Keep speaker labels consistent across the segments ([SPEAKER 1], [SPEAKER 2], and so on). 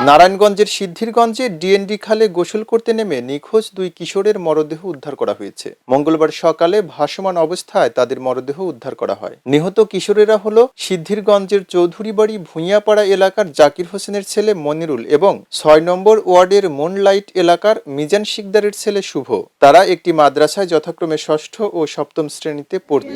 [SPEAKER 1] নারায়ণগঞ্জের সিদ্ধিরগঞ্জে ডিএনডি খালে গোসল করতে নেমে নিখোঁজ দুই কিশোরের মরদেহ উদ্ধার করা হয়েছে। মঙ্গলবার সকালে ভাসমান অবস্থায় তাদের মরদেহ উদ্ধার করা হয়। নিহত কিশোরেরা হলো সিদ্ধিরগঞ্জের চৌধুরীবাড়ি ভূঁইয়াপাড়া এলাকার জাকির হোসেনের ছেলে মনিরুল এবং ৬ নম্বর ওয়ার্ডের মুনলাইট এলাকার মিজান শিকদারের ছেলে শুভ। তারা একটি মাদ্রাসায় যথাক্রমে ষষ্ঠ ও সপ্তম শ্রেণীতে পড়ত।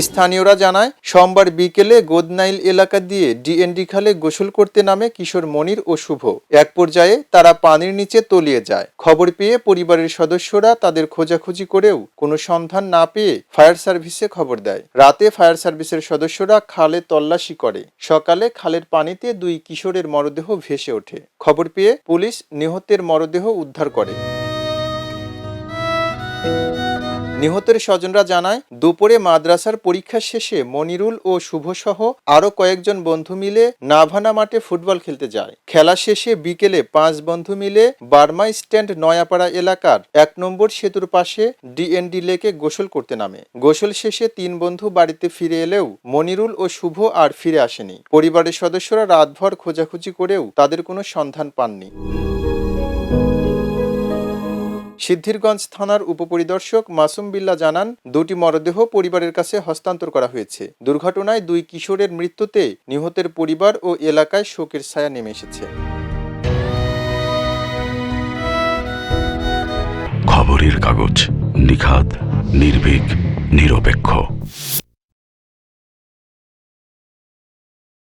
[SPEAKER 1] স্থানীয়রা জানায়, সোমবার বিকেলে গোদনাইল এলাকা দিয়ে ডিএনডি খালে গোসল করতে নামে কিশোর মনির ও শুভ। এক পর্যায়ে তারা পানির নিচে তলিয়ে যায়। খবর পেয়ে পরিবারের সদস্যরা তাদের খোঁজাখুঁজি করেও কোনো সন্ধান না পেয়ে ফায়ার সার্ভিসে খবর দেয়। রাতে ফায়ার সার্ভিসের সদস্যরা খালে তল্লাশি করে। সকালে খালের পানিতে দুই কিশোরের মরদেহ ভেসে ওঠে। খবর পেয়ে পুলিশ নিহতের মরদেহ উদ্ধার করে। নিহতের স্বজনরা জানায়, দুপুরে মাদ্রাসার পরীক্ষা শেষে মনিরুল ও শুভসহ আরও কয়েকজন বন্ধু মিলে নাভানা মাঠে ফুটবল খেলতে যায়। খেলা শেষে বিকেলে 5 বন্ধু মিলে বার্মা স্ট্যান্ড নয়াপাড়া এলাকার 1 নম্বর সেতুর পাশে ডিএনডি লেকে গোসল করতে নামে। গোসল শেষে 3 বন্ধু বাড়িতে ফিরে এলেও মনিরুল ও শুভ আর ফিরে আসেনি। পরিবারের সদস্যরা রাতভর খোঁজাখুঁজি করেও তাদের কোনো সন্ধান পাননি। সিদ্ধিরগঞ্জ থানার উপপরিদর্শক মাসুম বিল্লাহ জানান, দুটি মরদেহ পরিবারের কাছে হস্তান্তর করা হয়েছে। দুর্ঘটনায় দুই কিশোরের মৃত্যুতে নিহতের পরিবার ও এলাকায় শোকের ছায়া নেমে এসেছে।
[SPEAKER 2] খবরের কাগজ, নিখাত, নির্ভীক, নিরপেক্ষ।